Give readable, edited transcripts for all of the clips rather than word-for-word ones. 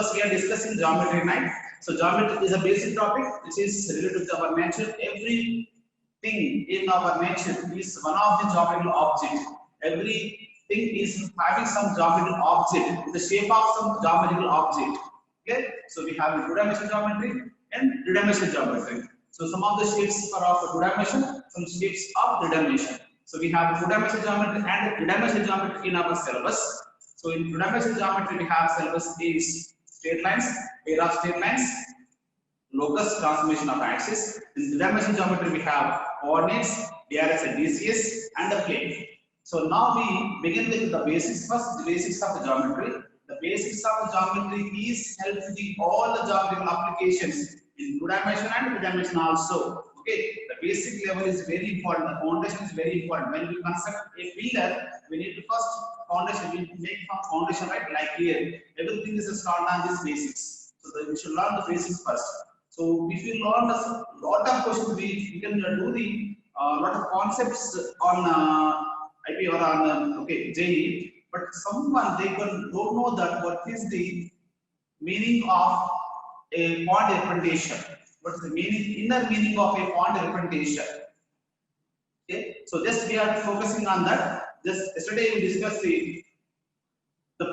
first we are discussing geometry, right? So geometry is a basic topic which is related to our nature. Everything in our nature is one of the geometrical object. Everything is having some geometrical object in the shape of some geometrical object. Okay, so we have two-dimensional geometry and three-dimensional geometry. So some of the shapes are of two dimension, some shapes of three dimension. So we have two-dimensional geometry and three-dimensional geometry in our syllabus. So in two-dimensional geometry we have syllabus is straight lines, pair of straight lines, locus transformation of axis. In three-dimensional geometry we have coordinates, DRS and DCS, and the plane. So now we begin with the basics first. The basics of the geometry. The basics of the geometry is helps the all the geometrical applications in two dimension and three dimension also. Okay, the basic level is very important. The foundation is very important. When we construct a pillar, we need to first foundation. We make from foundation, right? Like here, everything is start on this basics. So we should learn the basics first. So if you learn a lot of questions, we can do the lot of concepts on IP or on JEE. But someone they don't know that what is the meaning of a point representation. What is the inner meaning of a point representation? Okay, so just we are focusing on that. Just yesterday we discussed the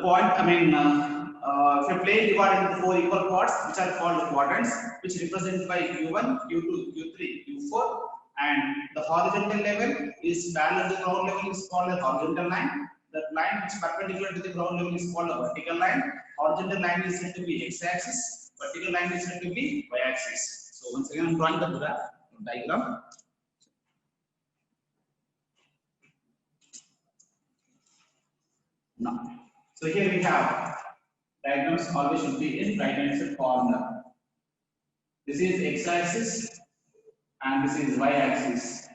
point. I mean, if a plane divided into 4 equal parts, which are called quadrants, which represented by Q1, Q2, Q3, Q4, and the horizontal level is parallel to the ground level is called a horizontal line. The line which is perpendicular to the ground level is called a vertical line. Horizontal line is said to be x-axis. Vertical line is said to be y-axis. So once again, I am drawing the diagram. Now, so here we have diagrams always should be in right-hand corner. This is x-axis and this is y-axis.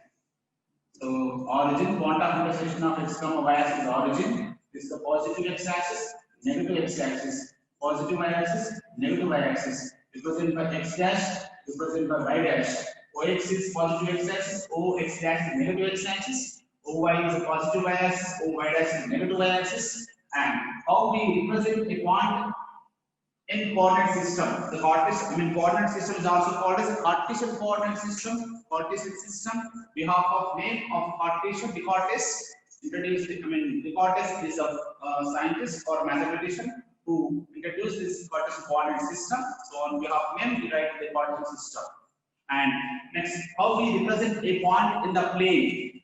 So origin, point of intersection of x, y axis is origin. This is the positive x-axis, negative x-axis, positive y-axis, negative y-axis. Represented by x dash, represented by y dash. Ox is positive x-axis, Ox dash is negative x-axis, Oy is a positive y-axis, Oy dash is negative y-axis. And how we represent a point in coordinate system. The Cartesian, coordinate system is also called as a Cartesian coordinate system. Cartesian system, behalf of name of Cartesian, Descartes introduced. Descartes is a scientist or mathematician who introduced this Cartesian coordinate system. So on behalf of name, we write the Cartesian system. And next, how we represent a point in the plane.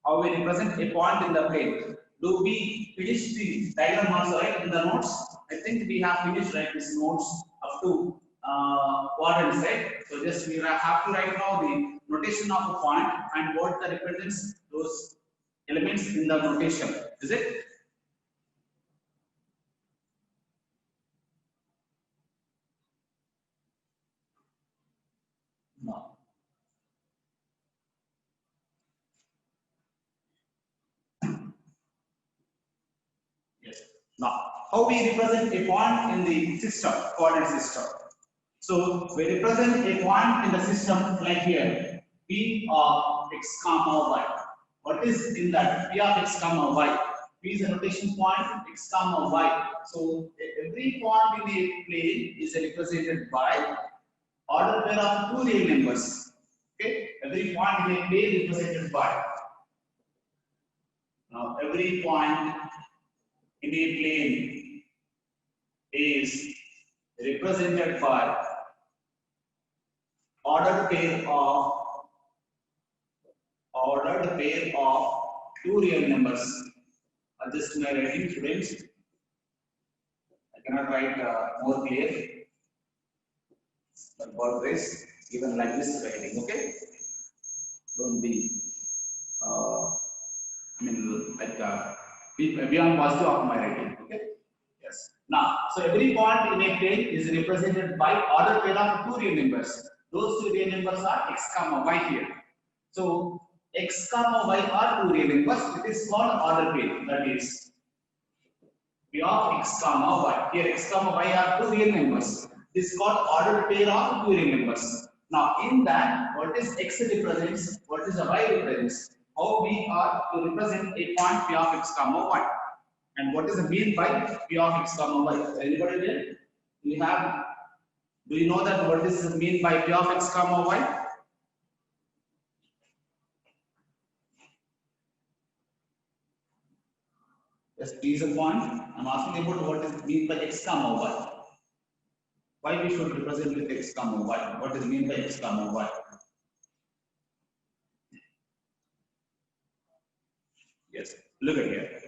How we represent a point in the plane. Do we finish the diagram also, right, in the notes? I think we have finished, right, this notes up to quadrants, right? So just we have to write now the notation of a point and what that represents those elements in the notation. Is it? No. Yes. Now, how we represent a point in the system, coordinate system. So we represent a point in the system like here, P of x comma y. What is in that? P of x comma y. P is a notation point, x comma y. So every point in a plane is represented by order pair of 2 real numbers. Okay, every point in a plane is represented by. Now every point in a plane is represented by ordered pair of 2 real numbers. Just my writing, students. I cannot write more clear. But always even like this writing, okay? Don't be beyond positive of my writing, okay? Yes. Now, so every point in a plane is represented by ordered pair of 2 real numbers. Those 2 real numbers are x comma y here. So x comma y are 2 real numbers. It is called ordered pair. That is P of x comma y. Here x comma y are 2 real numbers. This is called ordered pair of 2 real numbers. Now in that, what is x represents, what is the y represents? How we are to represent a point P of x comma y. And what is the mean by P of x comma y? Anybody there? you have, do you know that what is mean by P of x comma y? Yes, P is a point. I'm asking about what is mean by x comma y. Why we should represent with x comma y? What is mean by x comma y? Yes, look at here.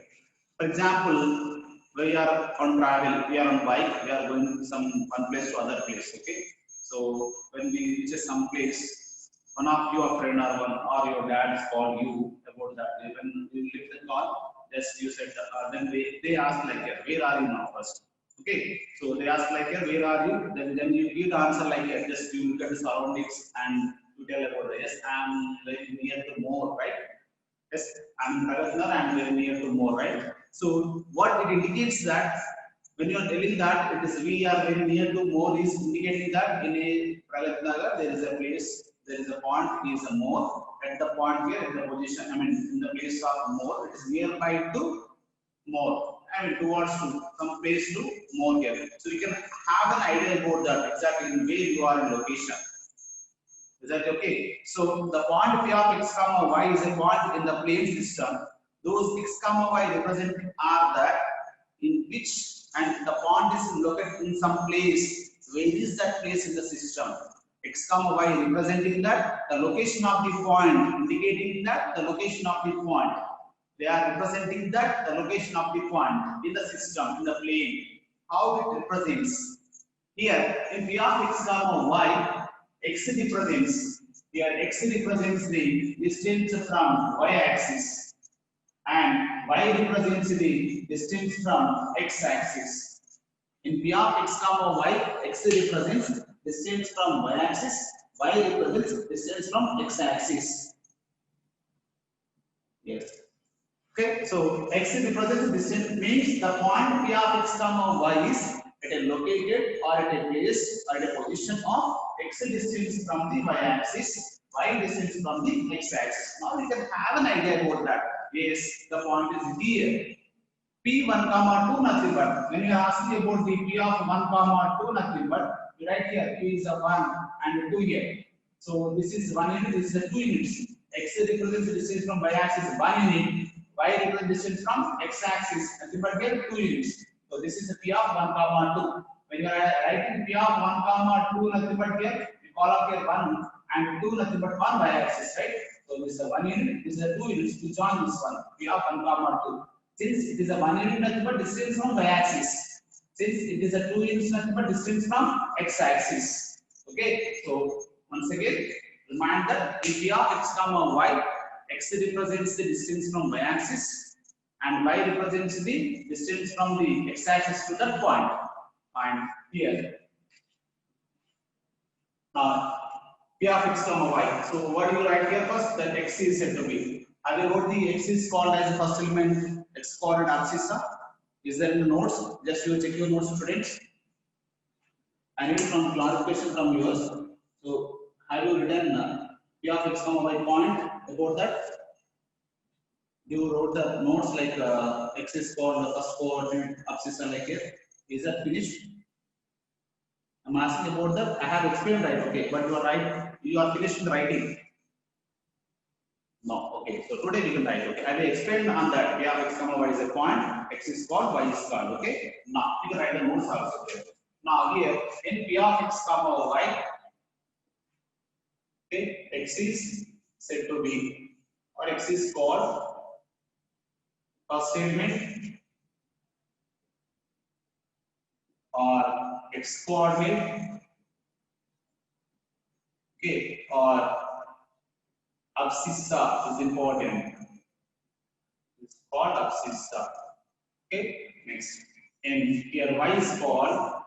For example, we are on travel, we are on bike, we are going some one place to other place. Okay, so when we reach some place, one of your friend or your dad call you about that. When you lift the call, just you said, then they ask like, where are you now first? Okay, so they ask like, where are you? Then you give the answer like, just you look at the surroundings and you tell about the, yes, I'm very near to more, right? Yes, I'm in Pragatnagar, I'm very near to more, right? So what it indicates that when you are telling that it is we are very near to more is indicating that in a Pragatnagar there is a place, there is a point, it is a more. At the point here, at the position, I mean in the place of more, it is nearby to more. I mean towards to some place to more here. So you can have an idea about that exactly in where you are in location. Is that okay? So the point P of x comma y is a point in the plane system. Those x comma y represent are that in which, and the point is located in some place. Where is that place in the system? X comma y representing that the location of the point, indicating that the location of the point. They are representing that the location of the point in the system, in the plane. How it represents? Here in P of x comma y, x represents, here x represents the distance from y-axis and y represents the distance from x-axis. In P of x comma y, x represents distance from y-axis, y represents distance from x-axis. Yes. Okay, so x represents distance means the point P of x comma y is at a located or at a place or at a position of x distance from the y-axis, y distance from the x-axis. Now you can have an idea about that. Yes, the point is here. P1 comma 2 nothing but. When you ask me about the P of 1 comma 2 nothing but, you write here P is a 1 and 2 here. So this is 1 unit, this is a 2 units. X represents the distance from y-axis 1 unit. Y represents distance from x-axis, nothing but here 2 units. So this is a P of 1 comma 2. When you are writing P of 1 comma 2 nothing but here, you call up here 1 and 2 nothing but 1 y-axis, right? So this is a 1 unit, this is a 2 units to join this one, P of 1 comma 2. Since it is a 1 unit nothing but distance from y-axis. Since it is a 2 units nothing but distance from x-axis. Okay, so once again, remind that in P of x comma y, x represents the distance from y-axis and y represents the distance from the x-axis to that point. And here, P of x comma y. So what do you write here first? That x is said to be. Have you wrote the x is called as the first element, x coordinate abscissa? Is there in the notes? Just you check your notes, students. I need some clarification from yours. So have you written P of x comma y point about that? You wrote the notes like x is called the first coordinate abscissa like here. Is that finished? I'm asking about that. I have explained right, okay, but you are right. You are finished in writing. No, okay. So today we can write. Okay, I will explain on that. P of x comma y is a point. X is called, y is called. Okay. Now you can write the notes also here. Now here in P of x comma y, okay, x is said to be, or x is called first element or x coordinate, okay, or abscissa is important. It's called abscissa. Okay, next. And here y is called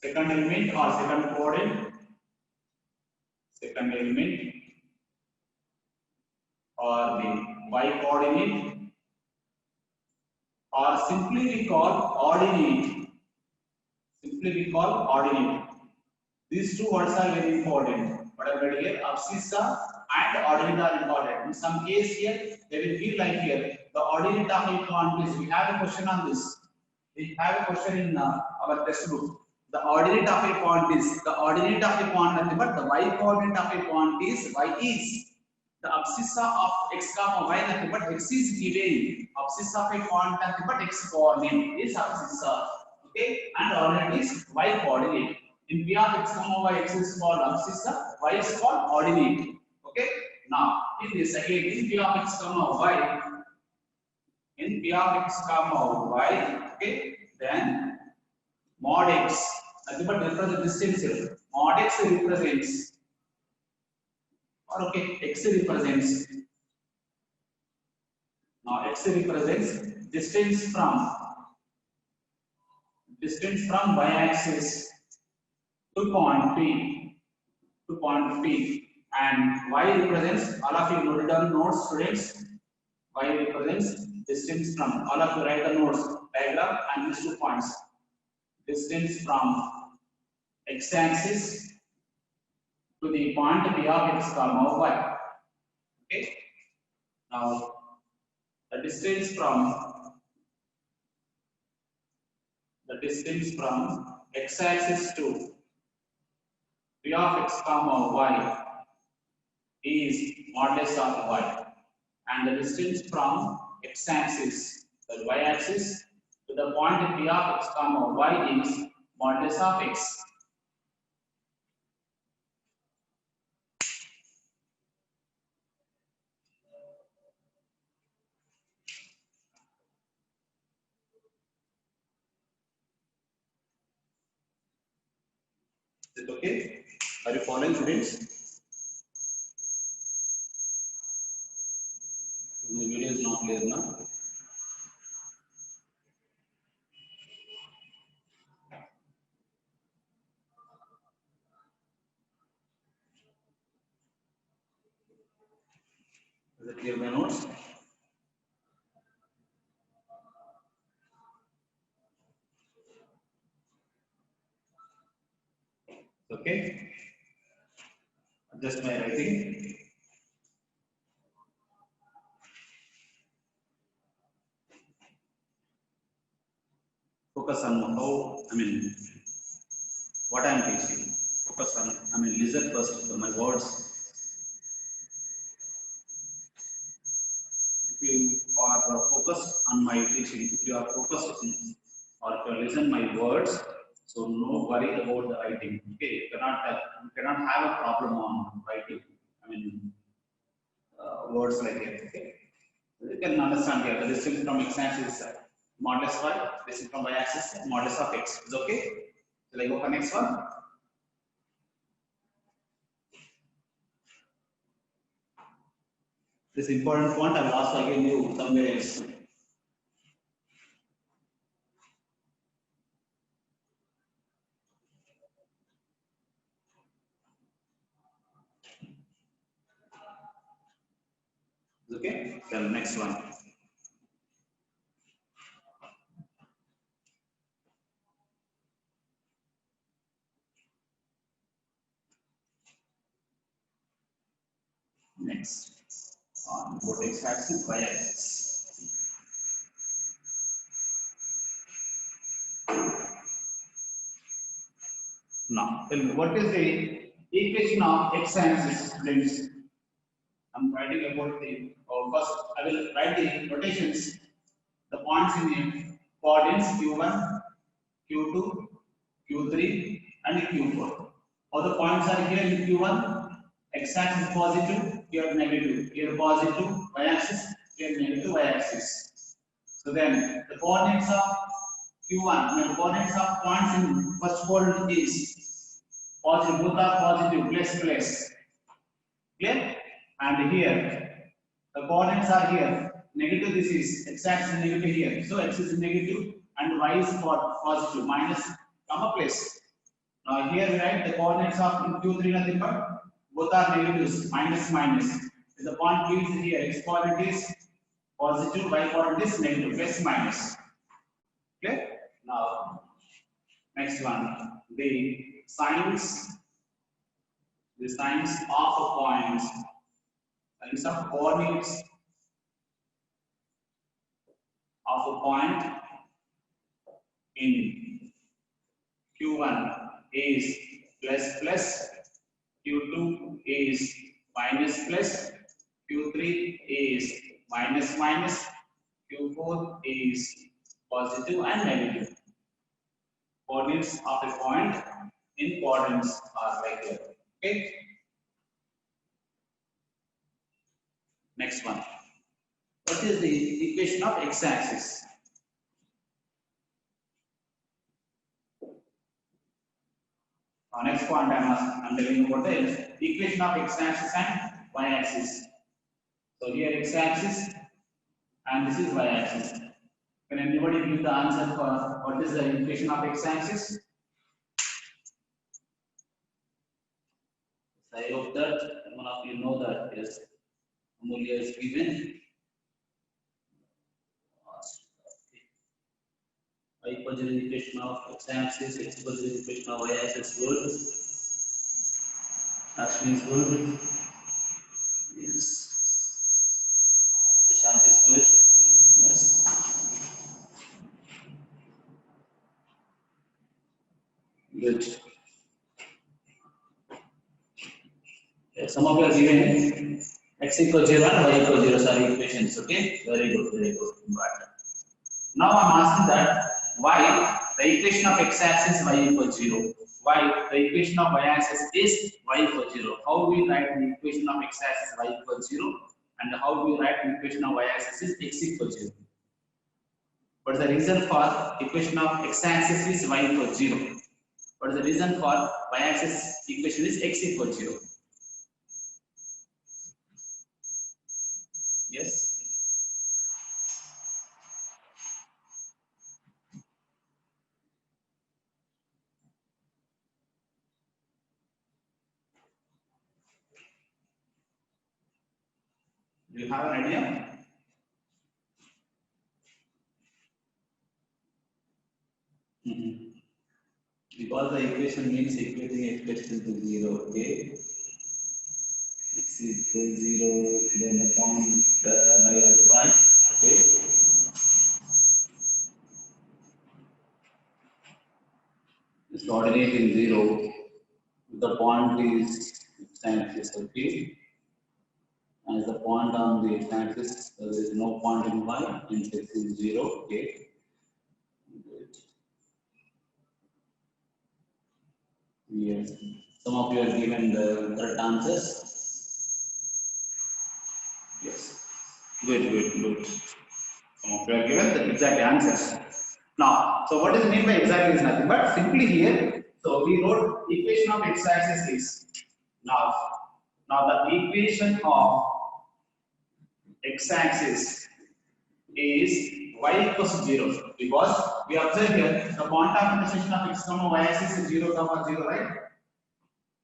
second element or second coordinate. Second element or the y coordinate, or simply we call ordinate. Simply we call ordinate. These two words are very important. What I read here, abscissa and ordinate are important. In some case here, they will feel like here the ordinate of a point is. We have a question on this. We have a question in our textbook. The ordinate of a point is the ordinate of a point, nothing but the y coordinate of a point is y is. The abscissa of x comma y, nothing but x is given. Abscissa of a point, nothing but x coordinate is abscissa. Okay, and ordinate is y coordinate. In P of x comma y, x is called abscissa, y is called ordinate. Okay, now in this again, in P of x comma y, in P of x comma y, okay, then mod x, nothing but represent distance here. Mod x represents, or okay, x represents, now x represents distance from y-axis to point P, and y represents, all of you noted down notes, students. Y represents distance from, all of you write the notes, diagram and these 2 points. Distance from x-axis to the point P of x comma y. Okay. Now the distance from x-axis to P of x comma y is modulus of y, and the distance from x-axis, the y-axis, to the point P of x comma y is modulus of x. Is it okay? Are you following, students? The video is not clear now. Is it clear, my notes? Okay. Adjust my writing. Focus on how, what I am teaching. Focus on, listen first to my words. If you are focused on my teaching, if you are focused on, or if you listen my words, so no worry about the writing. Okay, you cannot have a problem on writing. Words like that. Okay, you can understand here. The distance from x-axis is modulus y. Distance from y-axis modulus of x. Is okay. So I go for next one. This important point I will also again do somewhere else. Okay, then next one. Next, on both x-axis, y-axis. Now, tell me, what is the equation of x-axis, students? I'm writing about the, first I will write the notations, the points in the coordinates q1, q2, q3 and q4. All the points are here in q1, x-axis positive, here negative, here positive, y-axis, here negative, y-axis. So then the coordinates of q1, the coordinates of points in first quadrant is positive, both are positive, plus. Clear? And here, the coordinates are here. Negative, this is x-axis negative here. So x is negative and y is positive, minus, comma, plus. Now here we write the coordinates of Q3 nothing but both are negatives, minus. If the point Q is here, x coordinate is positive, y coordinate is negative, plus minus. Okay? Now, next one, the signs of a point. Signs of coordinates of a point in Q1 is plus plus, Q2 is minus plus, Q3 is minus minus, Q4 is positive and negative. Coordinates of a point in quadrants are like here. Okay. Next one. What is the equation of x-axis? Next point I'm telling you about the equation of x-axis and y-axis. So here x-axis and this is y-axis. Can anybody give the answer for what is the equation of x-axis? I hope that one of you know that. Yes, Amulya is given. Y equals to the equation of x-axis, x equals to the equation of y-axis. Good. Ashwin is good. Yes. Prashant is good. Yes. Good. Yes, some of you are given x equals 0 and y equals 0 are equations. Okay. Very good. Very good. But now I'm asking that why the equation of x-axis y equals 0, why the equation of y-axis is y equals 0. How we write the equation of x-axis y equals 0 and how we write the equation of y-axis is x equals 0. What is the reason for equation of x-axis is y equals 0? What is the reason for y-axis equation is x equals 0? Yes. Do you have an idea? Because the equation means equating expression to 0, okay? X equals 0, then upon the minus 5, okay? This coordinate is 0, the point is x-axis, okay? As the point on the x-axis, there is no point in y, and x is 0, okay? Yes. Some of you are given the correct answers. Yes. Good, good, good. Some of you are given the exact answers. Now, so what is meant by exactly is nothing but simply here. So we wrote equation of x-axis is now the equation of x-axis is y equals to 0 because we observe here the point of intersection of x comma y axis is 0 comma 0, right?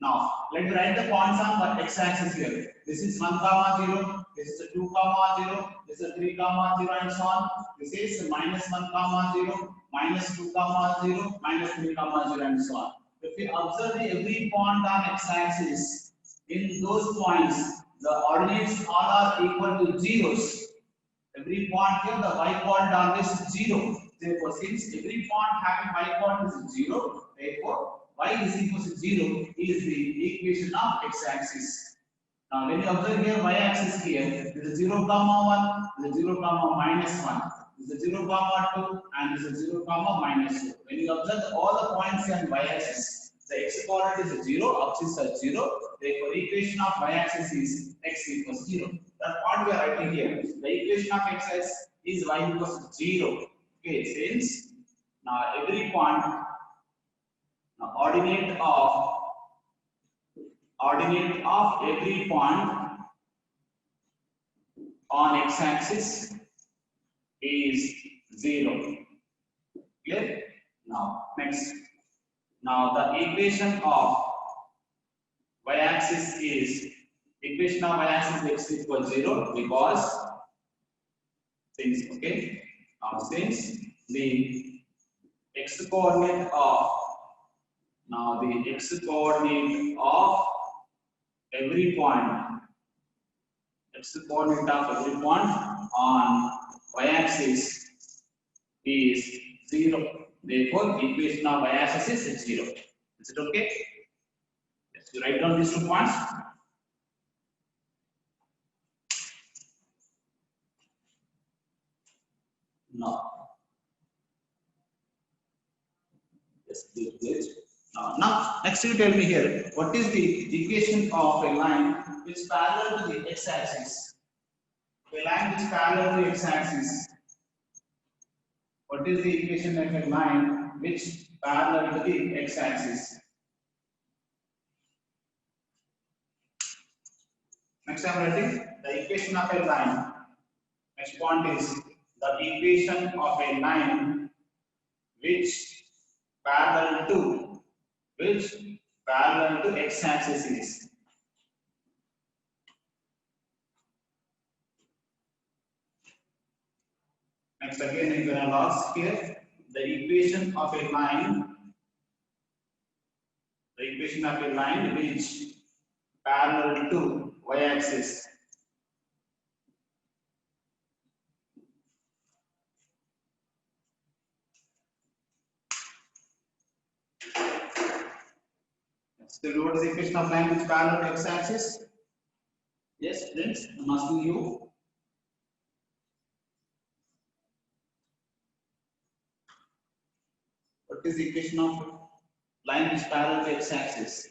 Now let me write the points on the x-axis here. This is 1 comma 0, this is a 2 comma 0, this is a 3 comma 0 and so on. This is minus 1 comma 0, minus 2 comma 0, minus 3 comma 0 and so on. If we observe every point on x-axis, in those points the ordinates all are equal to zeros. Every point here, the y coordinate always is 0. Therefore, since every point having y coordinate is 0, therefore y is equal to 0 is the equation of x-axis. Now, when you observe here y-axis here, this is 0 comma 1, this is 0 comma minus 1, this is 0 comma 2, and this is 0 comma minus 2. When you observe all the points here on y-axis, the x coordinate is 0, axis is 0. Therefore, equation of y-axis is x equals 0. That what we are writing here. The equation of x is y equals to 0. Okay, since now every point, now ordinate of every point on x-axis is 0. Clear? Now next. Now the equation of y-axis is equation of y-axis x equals 0 because since since the x coordinate of every point on y-axis is 0. Therefore, the equation of y-axis is 0. Is it okay? Yes, you write down these 2 points. No. Yes, good. Now, next you tell me here, what is the equation of a line which is parallel to the x-axis? A line which is parallel to x-axis. What is the equation of a line which parallel to the x-axis? Next I am writing the equation of a line. Next point is the equation of a line which parallel to x-axis is. Next again I'm going to ask here the equation of a line which parallel to y-axis. So what is the equation of line which parallel to x-axis? Yes, friends, I'm asking you. What is the equation of line which parallel to x-axis?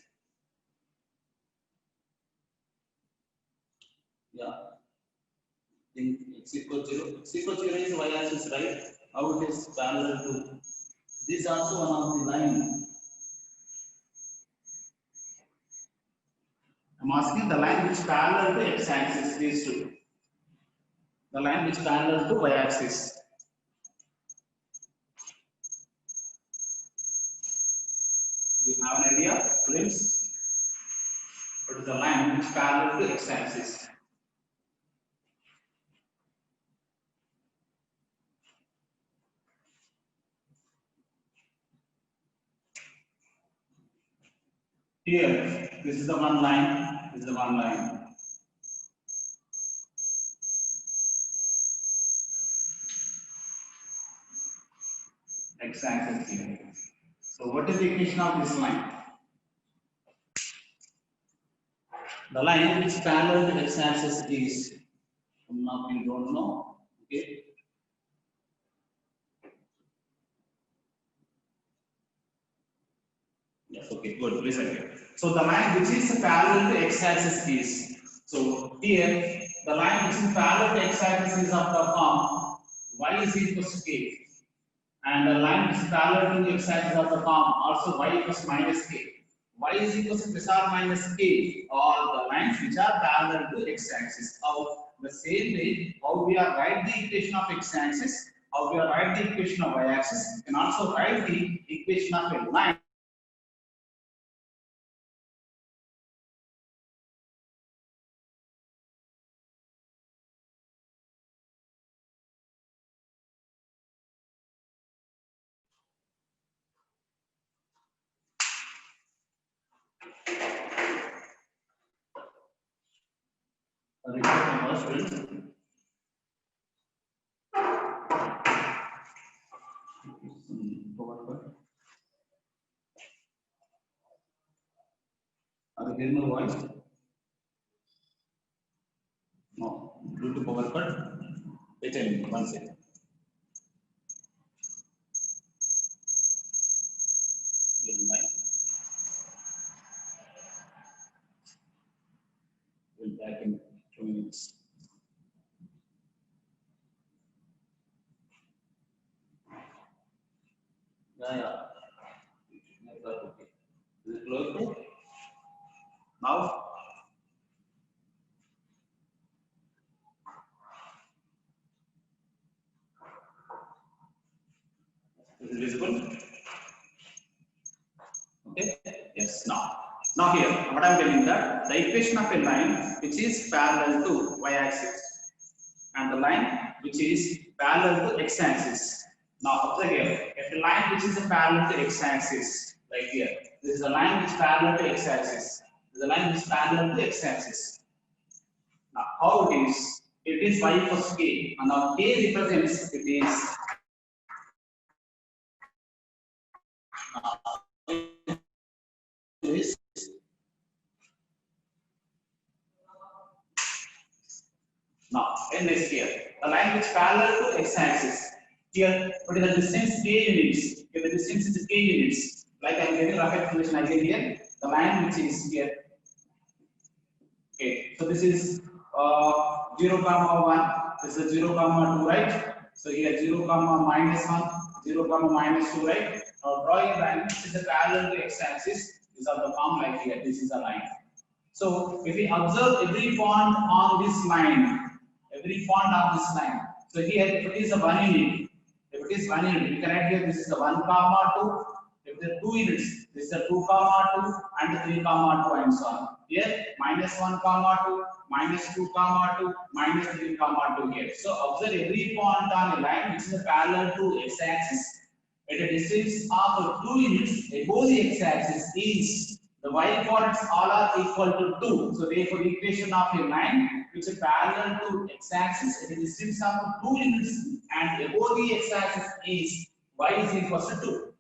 Yeah. In x equals 0. X equals 0 is y-axis, right? How it is parallel to? This is also one of the line. I'm asking the line which parallel to x-axis, these two. The line which parallel to y-axis. You have an idea, friends? What is the line which parallel to x-axis? Here, this is the one line. This is the one line. X-axis here. So, what is the equation of this line? The line which parallel to x-axis is, now we don't know. Okay. Yes, okay, good. Listen here. So the line which is parallel to x-axis is. So here the line which is parallel to x-axis is of the form y is equals to k, and the line which is parallel to the x-axis of the form also y equals minus k. Y is equals to plus or minus k, all the lines which are parallel to x-axis. How the same way how we are write the equation of x-axis, how we are write the equation of y-axis, you can also write the equation of a line. Repeat my words, friends. Are you hearing my voice? No. Bluetooth power cut. Wait a minute, 1 second. Be online. We'll be back in 2 minutes. Yeah. Okay. Is it close? Now? Is it visible? Okay. Yes. Now here, what I'm telling that the equation of a line which is parallel to y-axis and the line which is parallel to x-axis. Now observe here, if a line which is parallel to x-axis, like here, this is a line which is parallel to x-axis. This is a line which is parallel to x-axis. Now how it is? It is y equals k, and now k represents it is is now in this here, the line which parallel to x-axis. Here, what is the distance k units? Here the distance is k units. Like I am giving rough explanation again here. The line which is here. Okay, so this is 0 comma 1. This is 0 comma 2, right? So here 0 comma minus 1, 0 comma minus 2, right? Now drawing a line which is the parallel to x-axis. These are the form like here. This is a line. So if we observe every point on this line. So here, if it is a 1 unit, we can write here this is a 1 comma 2. If there are 2 units, this is a 2 comma 2 and 3 comma 2 and so on. Here, minus 1 comma 2, minus 2 comma 2, minus 3 comma 2 here. So observe every point on a line which is parallel to x-axis at a distance of 2 units above the x-axis is the y coordinates all are equal to 2. So therefore, the equation of a line which is parallel to x-axis at a distance of 2 units and above the x-axis is y is equal to 2.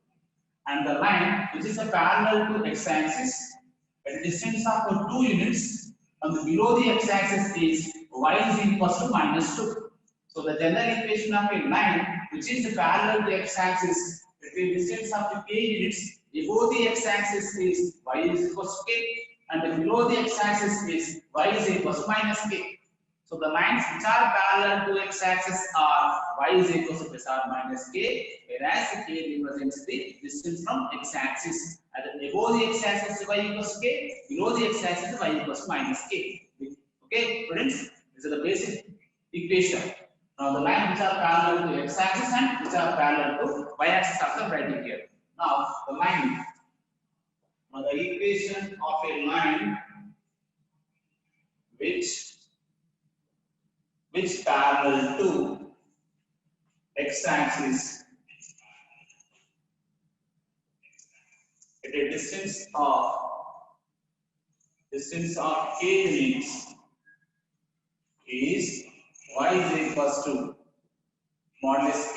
And the line which is a parallel to x-axis at a distance of 2 units and below the x-axis is y is equal to minus 2. So the general equation of a line which is parallel to x-axis at a distance of k units above the x-axis is y is equal to k and below the x-axis is y is equal to minus k. So the lines which are parallel to x-axis are y is equal to plus or minus k, whereas k represents the distance from x-axis. And above the x-axis y equals to k, below the x-axis y equals to minus k. Okay, students, this is the basic equation. Now the lines which are parallel to x-axis and which are parallel to y-axis are writing here. Now the line, now the equation of a line which parallel to x-axis at a distance of k units is y is equals to modulus k.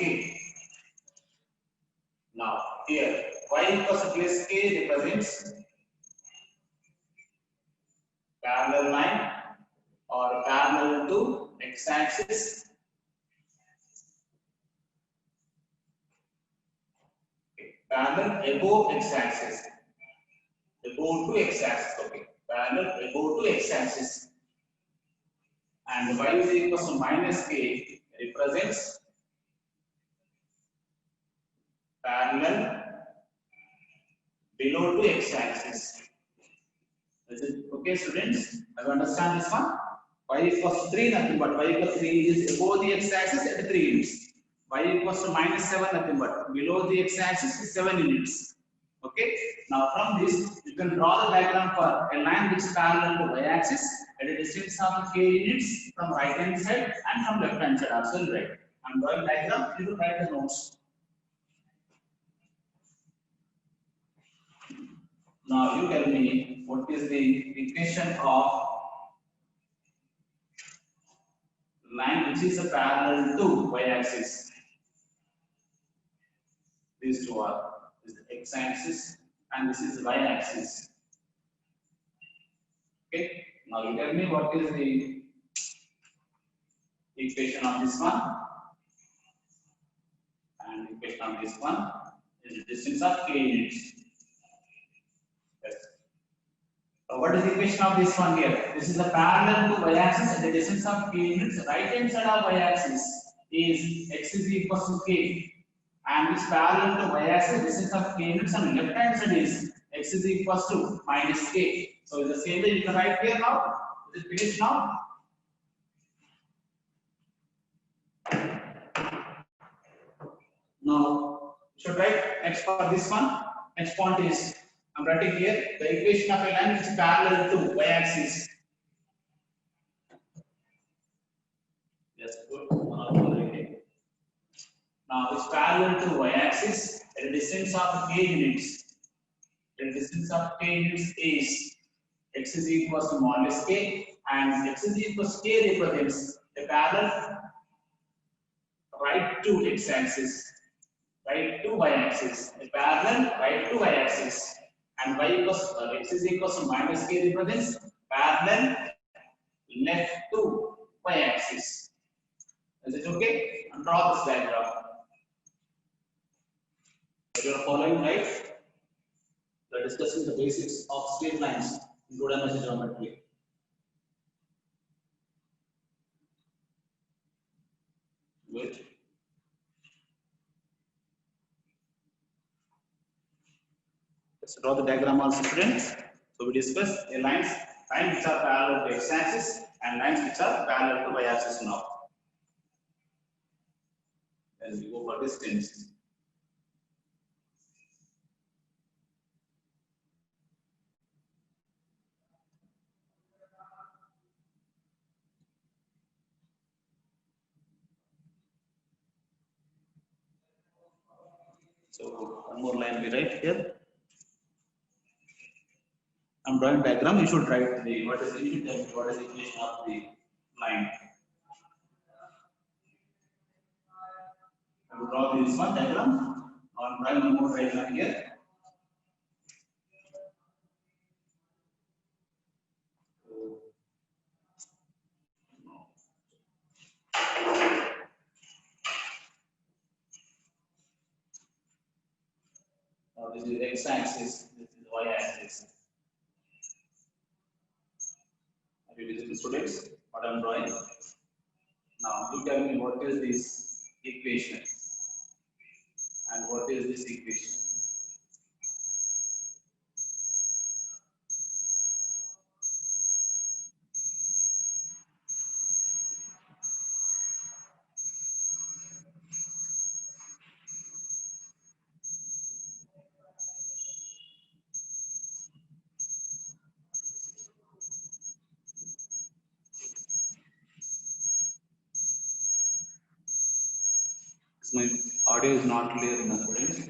Now here y equals to plus k represents parallel line or parallel to x-axis. Parallel above x-axis. Above to x-axis. Okay. Parallel above to x-axis. And y is equals to minus k represents parallel below to x-axis. Is it okay, students? Have you understand this one? Y equals 3 nothing but y equals 3 is above the x-axis at 3 units. Y equals to minus 7 nothing but below the x-axis is 7 units. Okay. Now from this you can draw the diagram for a line which is parallel to y-axis at a distance of k units from right hand side and from left hand side also. Right. I'm drawing diagram. You will write the notes. Now you tell me what is the equation of line which is a parallel to y-axis. These two are this is the x-axis and this is the y-axis. Okay. Now you tell me what is the equation of this one and equation of this one is the distance of k units. Yes. So what is the equation of this one here? This is a parallel to y-axis and the distance of k units. Right hand side of y-axis is x is equal to k. And it's parallel to y-axis, distance of k units, and left hand side is x is equal to minus k. So it's the same way you can write here now. Is it finished now? Now, you should write next for this one. Next point is, I'm writing here the equation of a line which is parallel to y-axis. Yes, good. Now, it's parallel to y-axis at a distance of k units. The distance of k units is x is equal to modulus k, and x is equal to k represents a parallel right to x-axis, right to y-axis, a parallel right to y-axis. and y equals x is equals to minus k represents parallel left to y axis. Is it okay? And draw this diagram. If you are following, right? We are discussing the basics of straight lines in two-dimensional geometry. Good. Let's draw the diagram also, students. So we discuss a lines which are parallel to x-axis and lines which are parallel to y-axis now. Then we go for distance. So one more line we write here. I'm drawing diagram. You should write the what is the equation of the line. I will draw this one diagram. I'm drawing one more diagram here. Now this is x-axis. This is y-axis. Are you visible, students? What I'm drawing? Now you tell me what is this equation and what is this equation. My audio is not clear enough, students.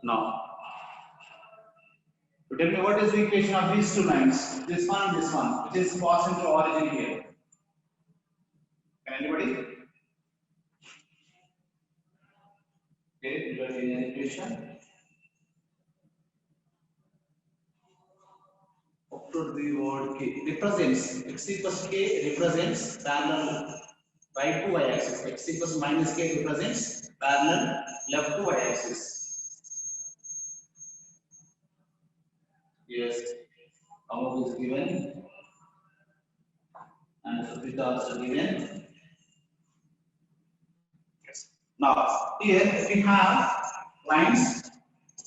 Now, to tell me what is the equation of these two lines, this one and this one, which is passing through origin here. Can anybody? Okay, you are in an equation. Up to the word k represents x equals k represents parallel right to y-axis. X equals minus k represents parallel left to y-axis. Yes, amount is given and Suprita also given. Yes. Now here we have lines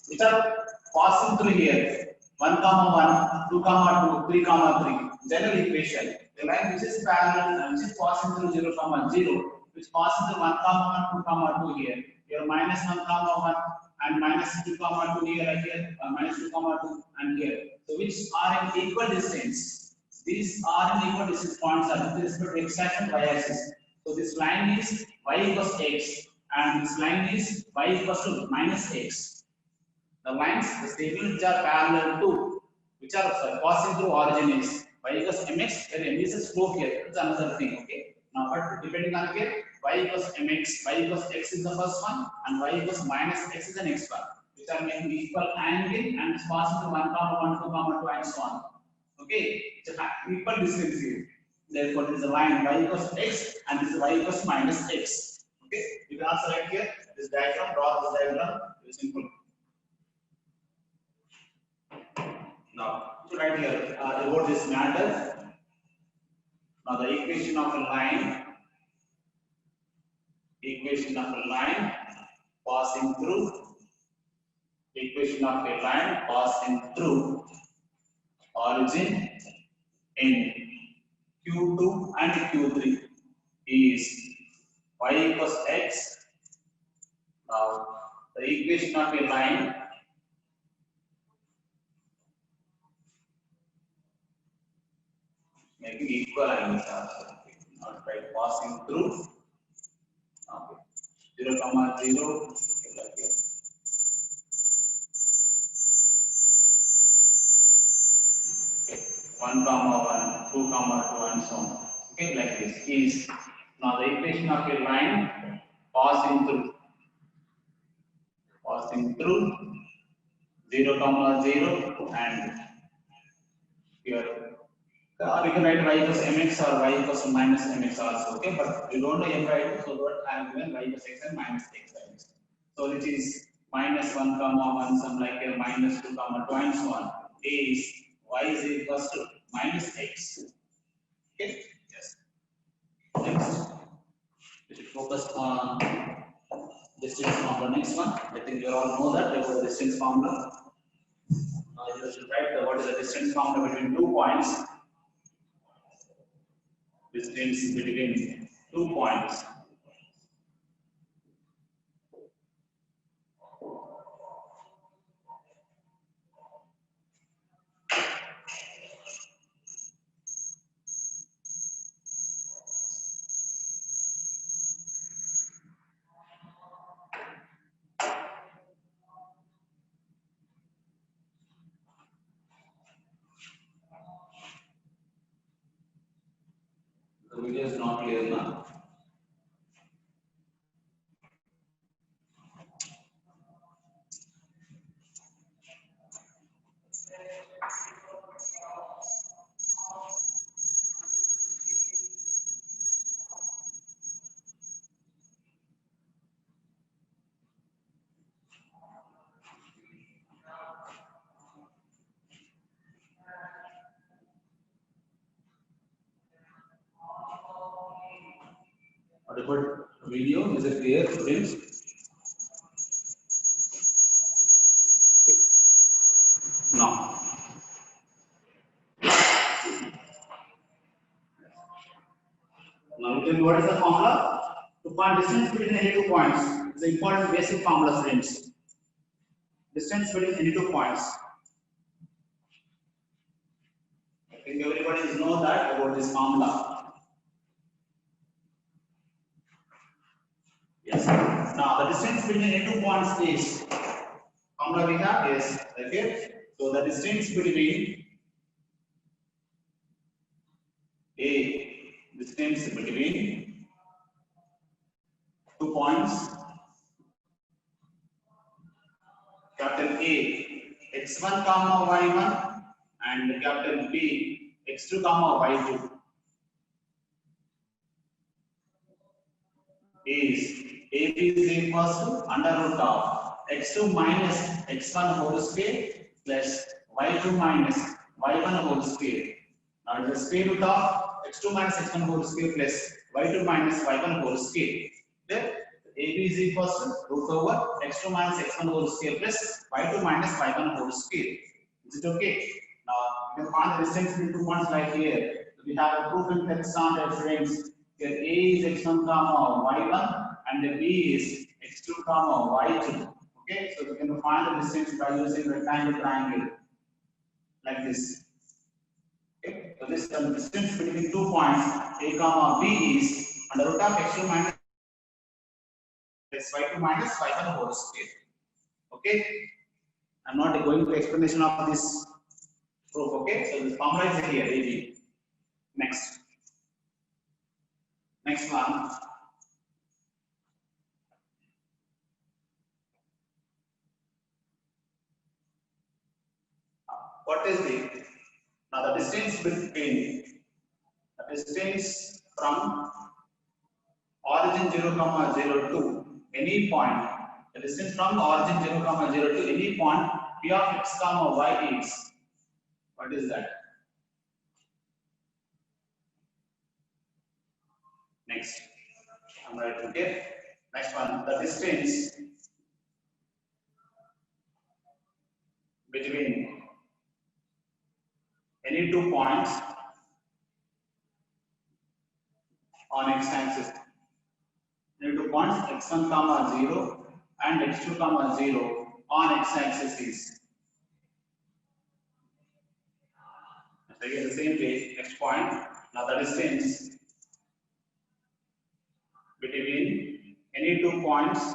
which are passing through here 1 comma 1, 2 comma 2, 3 comma 3. General equation. The line which is parallel and which is passing through 0 comma 0, which passes through 1 comma 1, 2 comma 2 here. Here minus 1 comma 1 and minus 2 comma 2 here and here, minus 2 comma 2 and here. So which are in equal distance. These are in equal distance points are with respect to x axis and y axis. So this line is y equals x and this line is y equals to minus x. The lines, the statements which are parallel to, which are passing through origin is y equals mx, where m is a slope here. It's another thing, okay? Now, but depending on here, y equals mx, y equals x is the first one, and y equals minus x is the next one, which are making equal angle and it's passing through 1 comma 1, 2 comma 2, and so on. Okay, it's an equal distance here. Therefore, there is a line y equals x and this is y equals minus x. Okay, you can also write here this diagram, draw this diagram, very simple. Now, to write here about this matter. Now, the equation of a line passing through, equation of a line passing through origin in Q2 and Q3 is y equals x. Now the equation of a line making equal angles also, not by passing through. Okay. 0, 0, like here. 1, 1, 2, 2, and so on. Okay, like this is now the equation of a line passing through 0, 0, and here we can write y equals mx or y equals minus mx also. Okay, but we don't know m value, so that I am given y equals x and minus x values. So it is minus 1, 1, some like here minus 2, 2, and so on. Is y is equals to minus x. Okay, yes. Next, we should focus on distance formula. Next one, I think you all know that about the distance formula. You should write what is the distance formula between 2 points. Distance between 2 points. The video is not clear now. Audible video, is it clear, students? No. Now you tell me what is the formula? To find distance between any 2 points. It's an important basic formula, students. Distance between any 2 points. I think everybody knows that about this formula. Yes. Now the distance between any 2 points is formula we have is okay. So the distance between distance between 2 points, capital A, x1 comma y1, and capital B, x2 comma y2 is AB is equals to under root of x2 minus x1 whole square plus y2 minus y1 whole square. Now the square root of x2 minus x1 whole square plus y2 minus y1 whole square. There AB is equals to root over x2 minus x1 whole square plus y2 minus y1 whole square. Is it okay? Now you can find the distance between 2 points like here. We have a proof in text on the friends. Here A is x1 comma y1 and the B is x2 comma y2. Okay, so we can find the distance by using rectangle triangle like this. Okay, so this distance between 2 points A comma B is under root of x2 minus y2 minus y1 whole square. Okay, I'm not going to explanation of this proof. Okay, so this formula is here. AB. Next. Next one. What is the distance between the distance from origin 0 comma 0 to any point, the distance from origin 0 comma 0 to any point p of x comma y is, what is that? Next, I'm right. Okay, next one, the distance between any 2 points on x-axis. Any 2 points x1 comma 0 and x2 comma 0 on x-axis is. Again the same case, next point. Now the distance between any 2 points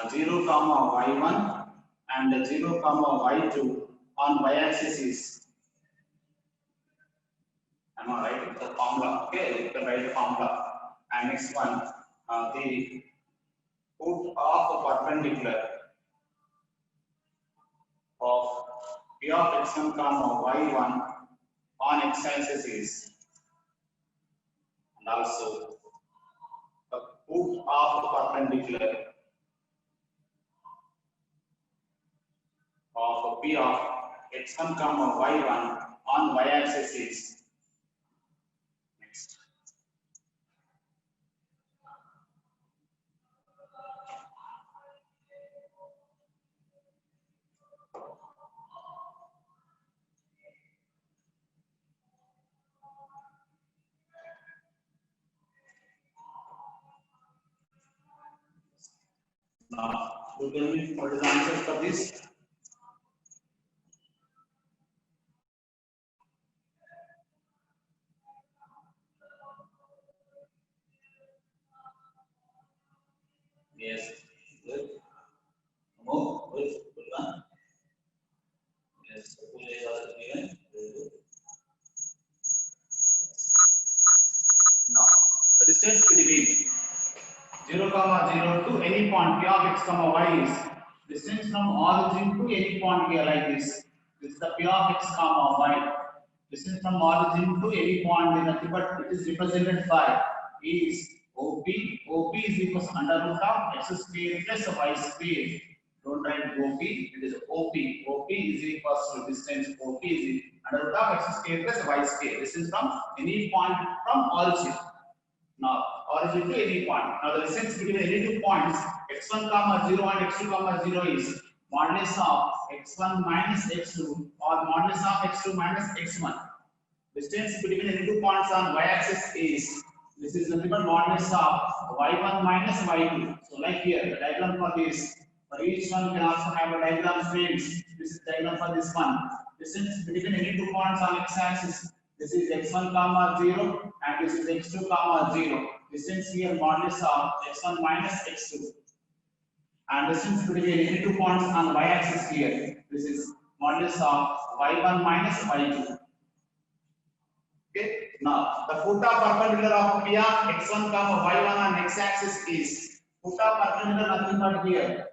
0 comma y1 and 0 comma y2 on y-axis is. Am I right? It's the formula. Okay, you can write the formula. And next one, the put of a perpendicular of p of x1 comma y1 on x-axis is, and also the put of a perpendicular of p of x1 comma y1 on y-axis is. Next. Now, you tell me what is the answer for this? Yes, good. More, good, good one. Yes, Pooja is also given. Very good. Now, the distance between 0 comma 0 to any point p of x comma y is distance from origin to any point here like this. This is the p of x comma y. Distance from origin to any point in nothing but it is represented by is OP. OP is equals under root of x square plus y square. Don't write OP, it is OP. OP is equals to distance OP is under root of x square plus y square. Distance from any point from origin. Now, origin to any point. Now, the distance between any 2 points x1 comma 0 and x2 comma 0 is modulus of x1 minus x2 or modulus of x2 minus x1. Distance between any 2 points on y-axis is, this is nothing but modulus of y1 minus y2. So, like here, the diagram for this, for each one you can also have a diagram frames. This is diagram for this one. Distance between any 2 points on x-axis. This is x1 comma 0 and this is x2 comma 0. Distance here modulus of x1 minus x2. And distance between any 2 points on y-axis here. This is modulus of y1 minus y2. Okay. Now the foot of perpendicular of p of x1 comma y1 on x-axis is foot of perpendicular nothing but here.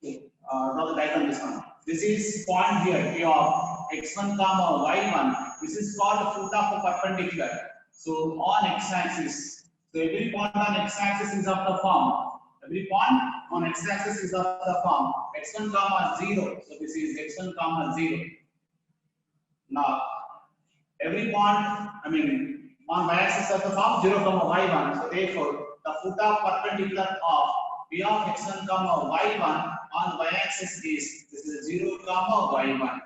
Okay. Now the diagram is one. This is point here p of x1 comma y1. This is called the foot of a perpendicular. So on x-axis, so every point on x-axis is of the form. Every point on x-axis is of the form x1 comma 0. So this is x1 comma 0. Now every point, on y-axis of the form 0 comma y1. So therefore, the foot of perpendicular of p of x1 comma y1 on y-axis is, this is 0 comma y1.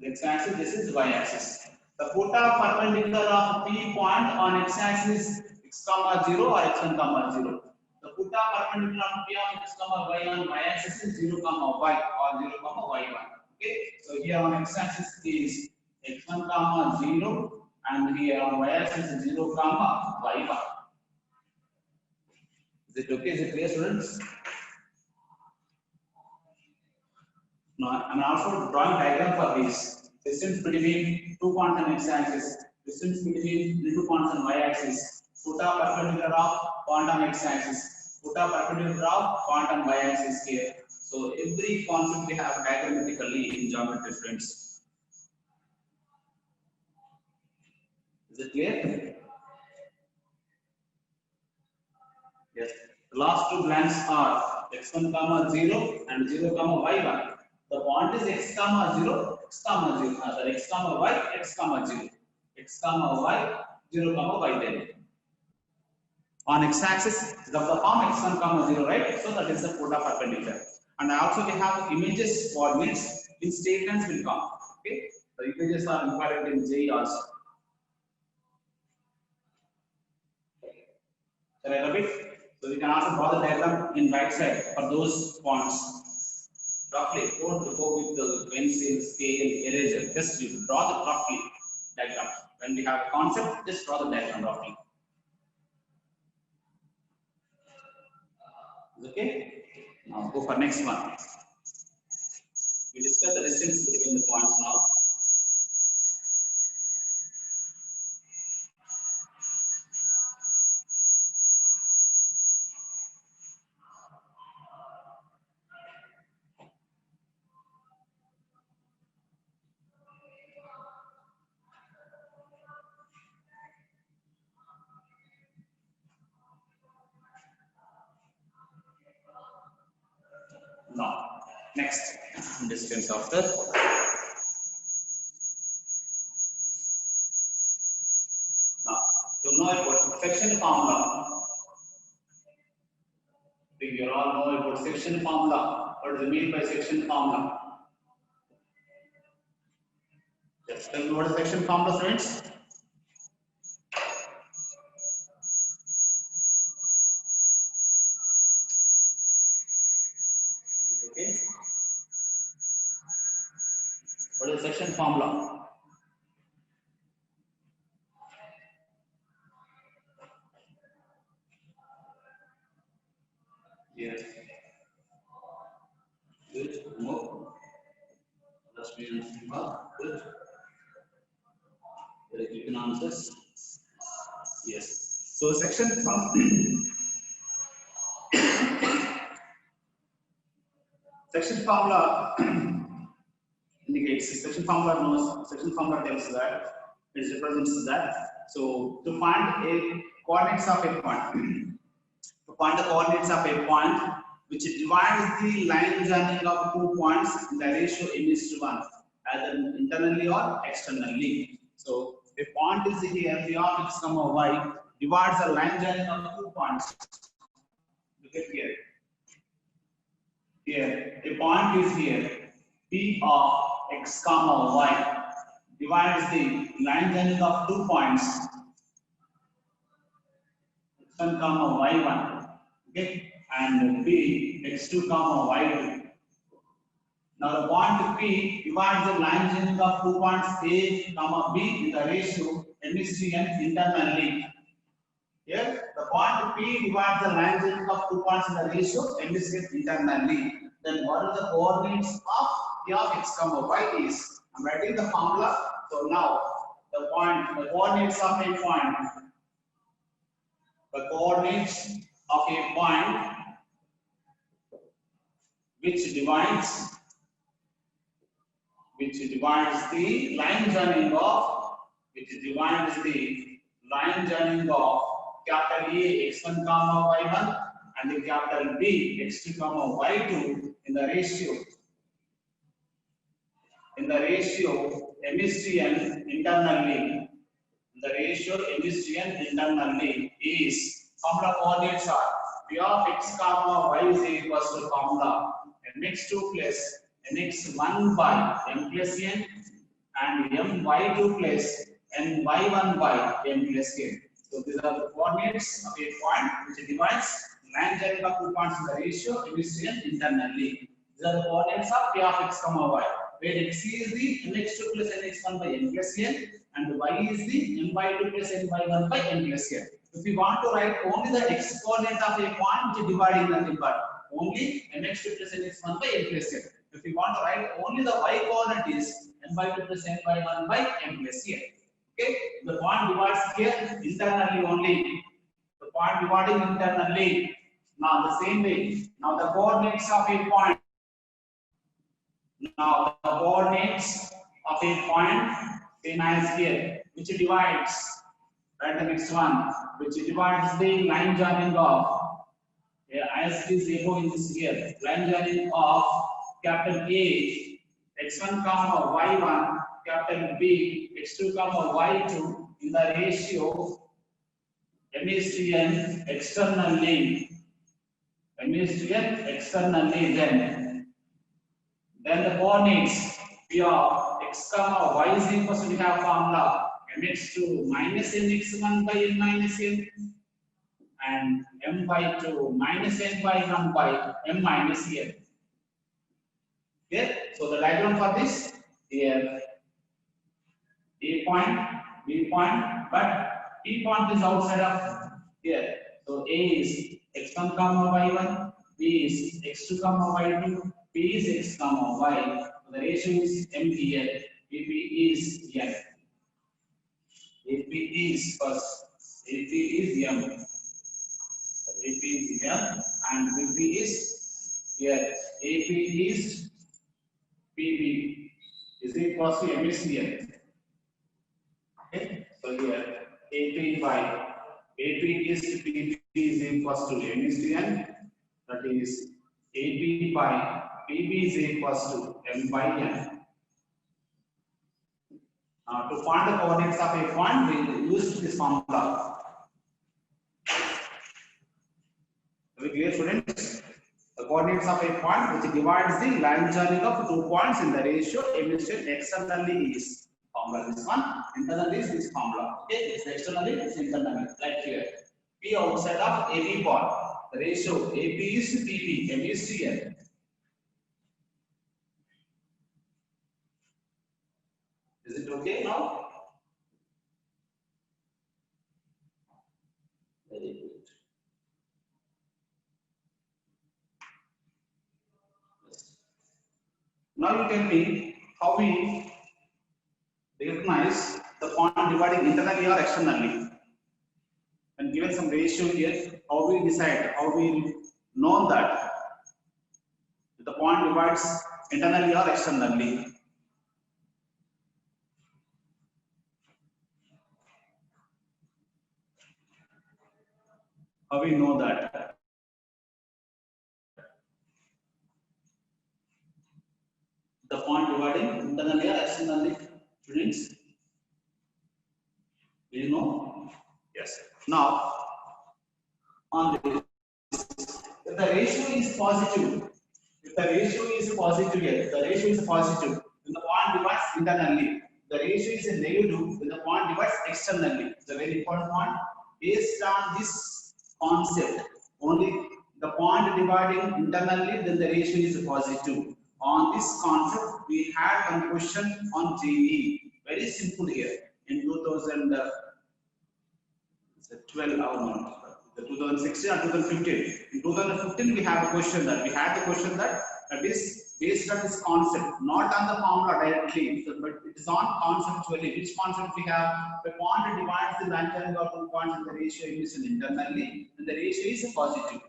X-axis, this is y-axis. The foot of perpendicular of p point on x-axis x comma 0 or x1 comma 0. The foot of perpendicular of p of x comma y on y-axis is 0 comma y or 0 comma y1. Okay, so here on x-axis is x1 comma 0 and here on y-axis is 0 comma y1. Is it okay? Is it clear, students? Now, I'm also drawing diagram for this. Distance between 2 points on x-axis, distance between the 2 points on y-axis, foot of perpendicular of point on x-axis, foot of perpendicular of point on y-axis here. So every concept we have diagrammatically in geometry, friends. Is it clear? Yes. The last two blanks are x1 comma 0 and 0 comma y1. The point is x comma 0, x comma 0. Sorry, x comma y, x comma 0. X comma y, 0 comma y then. On x-axis is of the form x1 comma 0, right? So that is the photo perpendicular. And also we have images coordinates in statements will come. Okay, the images are important in JEE also. Shall I rub it? So we can also draw the diagram in right side for those points. Roughly, don't go with the pencil, scale, eraser. Just you draw the roughly diagram. When we have a concept, just draw the diagram roughly. Okay. Now go for next one. We discuss the distance between the points now. Now, next distance of the now to know about section formula. We all know about section formula. What is the mean by section formula? Just tell me what is section formula, friends. Okay. What is section formula? Yes. Good. More. Just be good. Very good answers. Yes. So section section formula indicates section formula knows section formula tells that it represents that. So to find a coordinates of a point, to find the coordinates of a point which divides the line joining of 2 points in the ratio n:1, either internally or externally. So a point is here, p of x comma y divides the line joining of 2 points. Look at here. Here, a point is here, p of x comma y divides the line joining of 2 points, x1 comma y1, okay, and b x2 comma y2. Now the point P divides the line joining of 2 points A comma B in the ratio n:n internally. Here the point P divides the line joining of 2 points in the ratio n:n internally. Then what are the coordinates of P of x comma y is? I'm writing the formula. So now the coordinates of a point, the coordinates of a point which divides the line joining of capital A x1 comma y1 and the capital B x2 comma y2 in the ratio n:n internally. The ratio n:n is formula coordinates are p of x comma y is equals to formula mx2 plus nx1 by m plus n and my2 plus ny1 by m plus n. So these are the coordinates of a point which divides line joining of 2 points in the ratio n:n internally. These are the coordinates of p of x comma y, where x is the nx2 plus nx1 by m plus n and y is the my2 plus ny1 by m plus n. If we want to write only the x coordinate of a point which is dividing nothing but only nx2 plus nx1 by m plus n. If we want to write only the y coordinate is my2 plus ny1 by m plus n. Okay, the point divides here internally only. The point dividing internally. Now the same way. Now the coordinates of a point. Now the coordinates of a point, same as here, which divides. Write the next one, which divides the line joining of. As it is above in this here, line joining of capital A x1 comma y1, capital B x2 comma y2 in the ratio M is to N externally, M is to N externally, then the coordinates P of x comma y is equals to, we have formula mx to minus nx1 by n minus n and m by 2 minus n by 1 by m minus n. Okay, so the diagram for this here A point, B point, but P point is outside of here. So A is x1 comma y1, B is x2 comma y2, P is x comma y. So the ratio is m here. BP is n. AP is first. AP is m. AP is m and BP is here. AP is PB is equals to m is here. Okay, so here AP by AP is to PB is equals to m is to n. That is AP by PB is equals to m by n. Now to find the coordinates of a point, we use this formula. Are we clear, students? The coordinates of a point which divides the line joining of 2 points in the ratio m is to n. Externally is formula this one, internally is this formula. Okay, it's externally, it's internally, like here. P outside of AB point. The ratio AP is to PP, M is to N. Is it okay now? Very good. Now you tell me how we recognize the point dividing internally or externally. And given some ratio here, how we decide, how we know that the point divides internally or externally. How we know that? The point dividing internally or externally, students? Do you know? Yes. Now, on this, if the ratio is positive, if the ratio is positive here, the ratio is positive, then the point divides internally. The ratio is a negative, then the point divides externally. It's a very important point. Based on this concept, only the point dividing internally, then the ratio is positive. On this concept, we had one question on JE. Very simple here. In 2012 or not, the 2016 or 2015. In 2015, we have a question that is based on this concept, not on the formula directly, but it is on conceptually. Which concept we have? The point divides the line joining of 2 points and the ratio is internally, and the ratio is positive.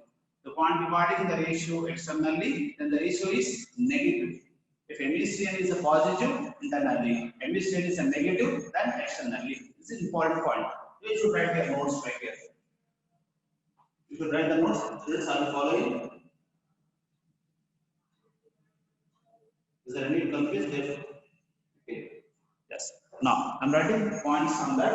The point dividing the ratio externally, then the ratio is negative. If M is to N is a positive internally, M is to N is a negative, then externally. This is an important point. You should write your notes right here. You should write the notes. Students, are you following? Is there any confusion there? Okay. Yes. Now, I'm writing points on that.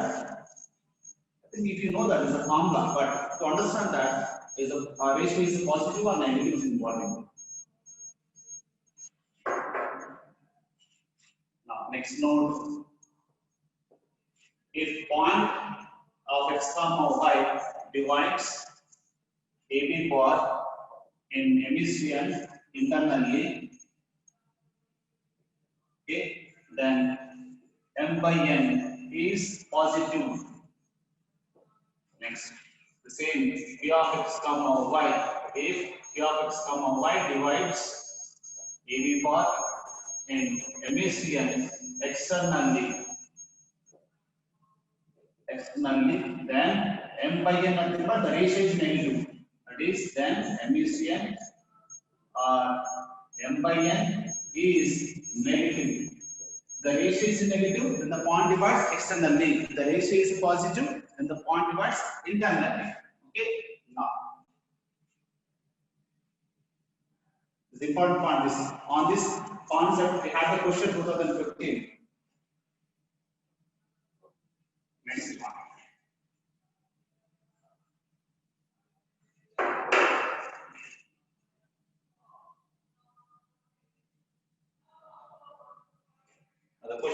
I think if you know that is a formula, but to understand that is a ratio is positive or negative is important. Now, next note. If point of x comma y divides AB point in MSCN internally, okay, then M by N is positive. Next, the same P of x comma y. If P of x comma y divides AB point in MSCN externally, then M by N nothing but the ratio is negative. That is, then M is N or M by N is negative. The ratio is negative, then the point divides externally. The ratio is positive, then the point divides internally. Okay. Now, the important point is on this concept we had the question 2015. Next one.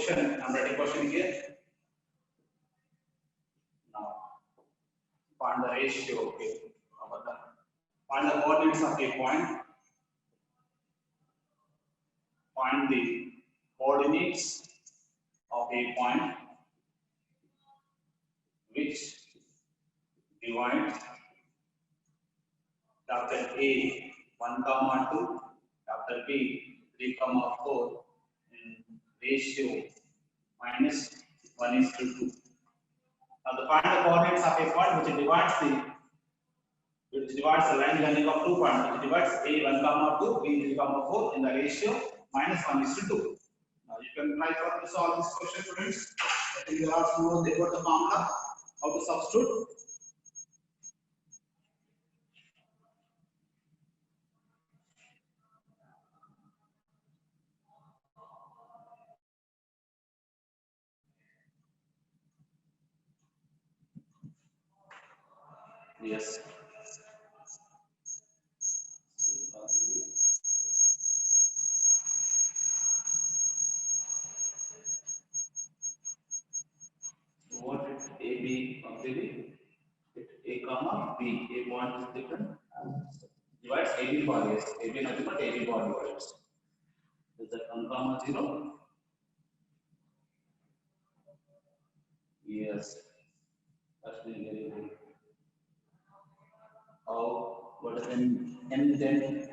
question. I'm writing question here. Now, find the ratio. Okay. Find the coordinates of a point. Find the coordinates of a point which divides capital A 1, 2, capital B 3, 4 in ratio -1:2. Now, find the coordinates of a point which divides the line joining of 2 points, which divides A 1, 2, B 3, 4 in the ratio -1:2. Now you can try to solve this question, students. I think you are know about the formula, how to substitute. Yes. What is AB completely? A comma B. A point is different. Divides AB for yes. AB nothing but AB for divides. Is that 1, 0? Yes. That's very good. How? What is N then?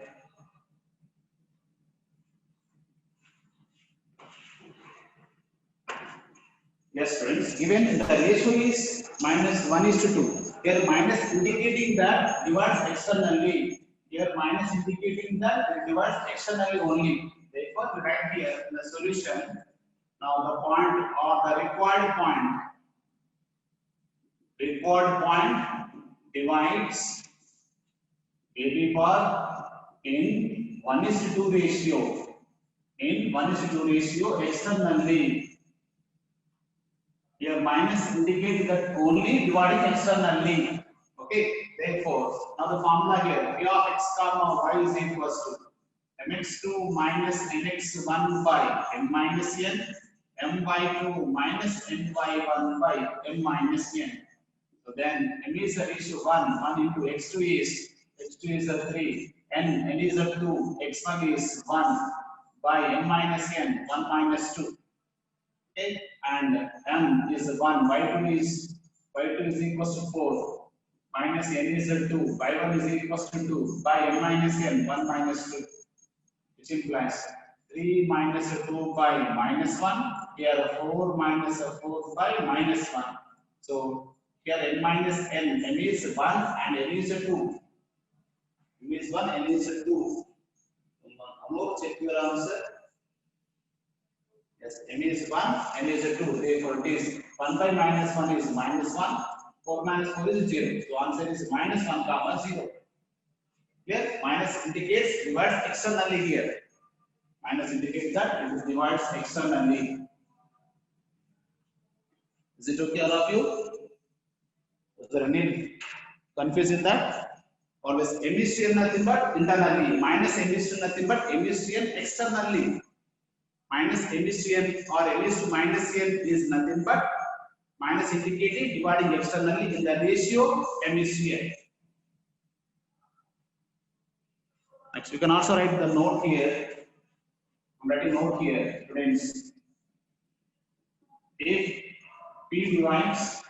Yes, friends. Given the ratio is -1:2. Here minus indicating that divides externally. Here minus indicating that it divides externally only. Therefore, we write here in the solution. Now the point or the required point divides AB bar in 1:2 ratio. In 1:2 ratio externally. Here minus indicates that only dividing externally. Okay. Therefore, now the formula here P of x comma y is equals to mx2 minus mx1 by m minus n, m by 2 minus n by 1 by m minus n. So then m is the ratio 1 into x2 is a 3, n is a 2, x1 is 1 by m minus n 1 minus 2. Okay, and m is 1, y2 is equals to 4, minus n is 2, y1 is equals to 2, by m minus n 1 minus 2, which implies 3 minus 2 by minus 1, here 4 minus 4 by minus 1. So here n minus n, m is 1 and n is 2. M is 1, n is 2. Amor, check your answer. Yes, m is 1, n is 2. Therefore, it is 1 by minus 1 is minus 1. 4 minus 4 is 0. So, answer is minus 1 comma 0. Clear? Minus indicates divides externally here. Minus indicates that it divides externally. Is it okay, all of you? Is there any confusion in that? Always m is to n nothing but internally. Minus m is to nothing but m is to n externally. Minus m is to n or m is to minus n is nothing but minus indicating dividing externally in the ratio m is to n. Next, you can also write the note here. I'm writing note here, students. If P divides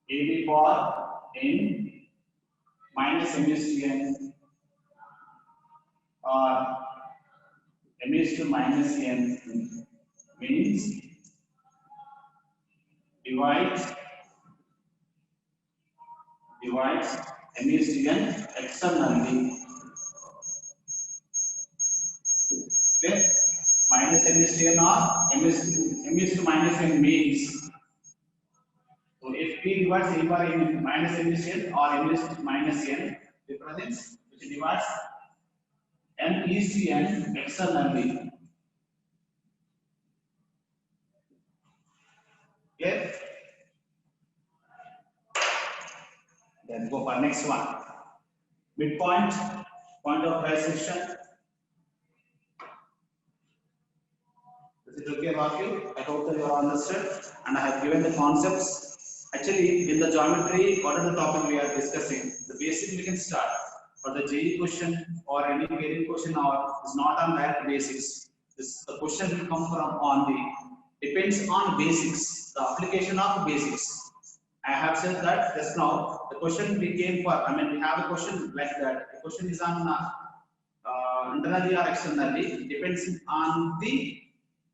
AB bar in minus m is to n or m is to minus n means divides m is to n externally. Okay? Minus m is to n or m is to minus n means. So if P divides A bar in minus m is to n or m is to minus n, represents which divides m is to n externally. Okay? Then go for next one. Midpoint, point of bisection. Is it okay, Rahul? I hope that you have understood and I have given the concepts. Actually, in the geometry, what are the topic we are discussing? The basic we can start. For the JE question or any variant question or is not on that basics. The question will come from on the depends on basics, the application of basics. I have said that just now. The question we came for. I mean, we have a question like that. The question is on internally or externally, depends on the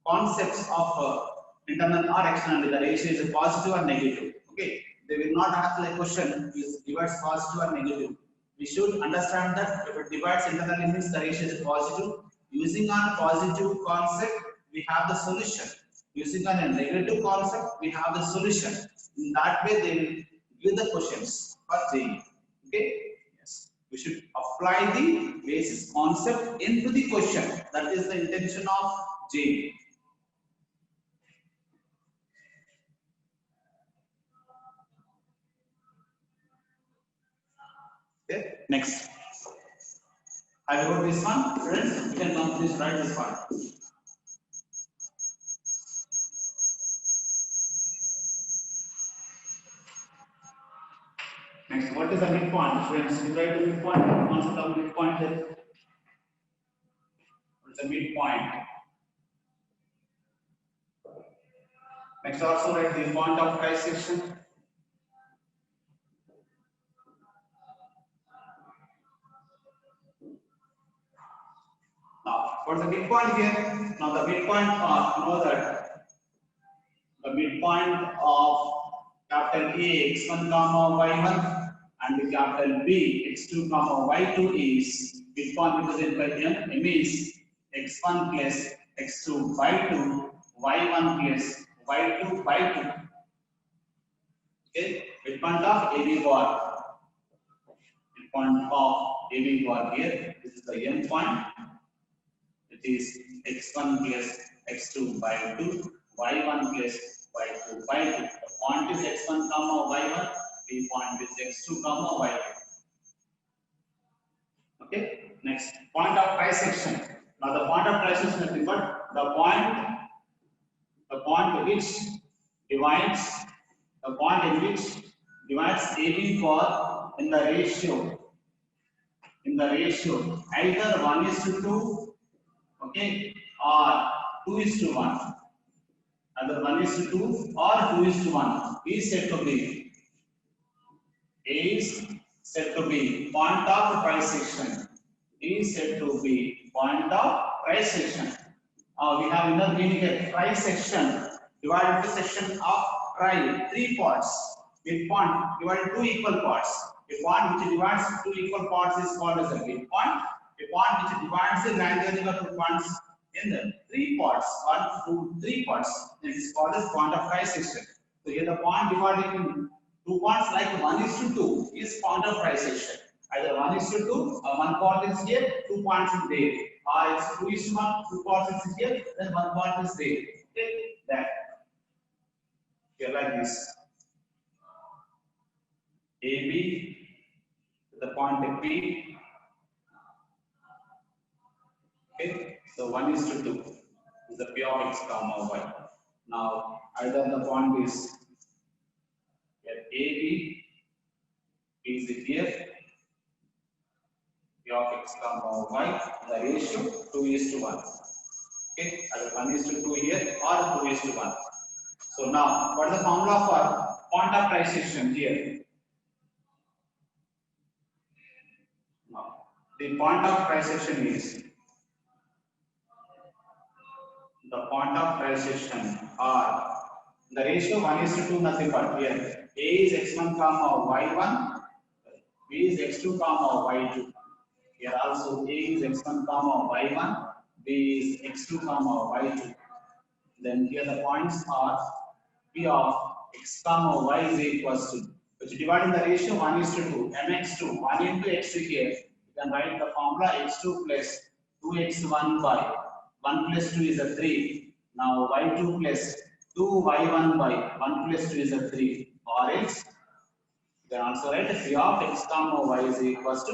concepts of internal or externally. The ratio is positive or negative. Okay, they will not ask the question is divides positive or negative. We should understand that if it divides internally means the ratio is positive. Using on positive concept, we have the solution. Using on a negative concept, we have the solution. In that way, they will give the questions for JEE. Okay. We should apply the basis concept into the question. That is the intention of JEE. Okay, next. I wrote this one, friends. You can now please write this one. Next, what is the midpoint, friends? You write the midpoint. Concept of midpoint here. What's the midpoint? Next, also write the point of trisection. Now, what's the midpoint here? Now, the midpoint know that the midpoint of capital A x1 comma y1 and the capital B x2 comma y2 is midpoint represented by M. M is x1 plus x2 y2, y1 plus y2 y2. Okay, midpoint of AB bar. Midpoint of AB bar here. This is the M point. It is x1 plus x2 by 2, y1 plus y2 by 2. The point is x1 comma y1, the point is x2 comma y2. Okay, next point of trisection. Now the point of trisection is nothing but the point which divides AB bar in the ratio either 1:2. Okay, or 2:1. Either 1:2 or 2:1 is said to be point of trisection. Is said to be point of trisection. We have another meaning here. Trisection divided into section of tri, 3 parts. Midpoint divided into 2 equal parts. A point which divides 2 equal parts is called as a midpoint. A point which divides the magnitude of 2 points in the 3 parts, 1, 2, 3 parts. This is called as point of trisection. So here the point divided in 2 points like 1:2 is point of trisection. Either 1:2, 1 part is here, 2 points is there. Or it's 2:1, 2 parts is here, then 1 part is there. Okay, that. Here like this. AB, the point P. Okay, so 1:2 is the P of x comma y. Now, either the point is here AB is here, P of x comma y, the ratio 2:1. Okay, either 1:2 here or 2:1. So now, what is the formula for point of trisection here? Now, the point of trisection is the point of trisection are the ratio 1:2 nothing but here A is x1 comma y1, B is x2 comma y2. Here also A is x1 comma y1, B is x2 comma y2. Then here the points are P of x comma y is equals to, which dividing the ratio 1:2, mx2, 1 into x2 here. You can write the formula x2 plus 2x1 by 1 plus 2 is a 3. Now y2 plus 2y1 by 1 plus 2 is a 3. Or else, you can also write P of x comma y is equals to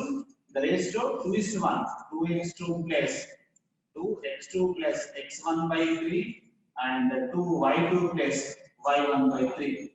the ratio 2:1, 2x2 plus 2x2 plus x1 by 3 and 2y2 plus y1 by 3.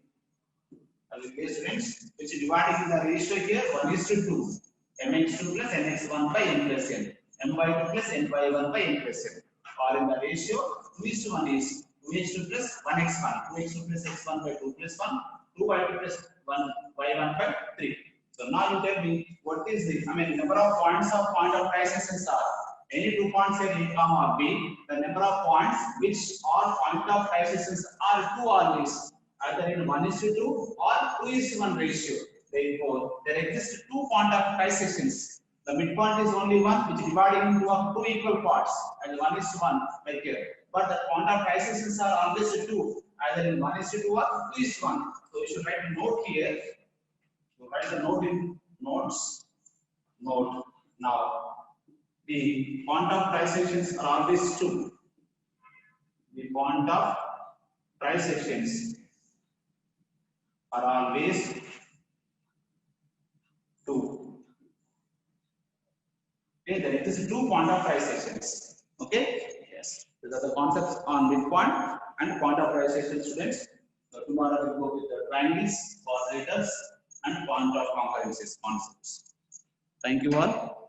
Okay, students, which is dividing in the ratio here 1:2. mx2 plus mx1 by n plus n. my2 plus my1 by n plus n. Or in the ratio 2:1 is 2h2 plus 1x1. 2h2 plus x1 by 2 plus 1. 2y2 plus 1 y1 by 3. So now you tell me what is the, number of points of point of trisection are any 2 points here A, comma B. The number of points which are point of trisections are 2 always, either in 1:2 or 2:1 ratio. Therefore, there exist 2 point of trisections. The midpoint is only one, which is divided into 2 equal parts, and 1:1 like here. But the point of trisections are always 2, either in 1:2 or 2:1. So you should write a note here. So write the note in notes. Note now. The point of trisections are always 2. The point of trisections are always 2. Okay, there exist 2 point of trisections. Okay, yes. These are the concepts on midpoint and point of trisection, students. So tomorrow we will go with the triangles, quadrilaterals, and point of concurrences concepts. Thank you all.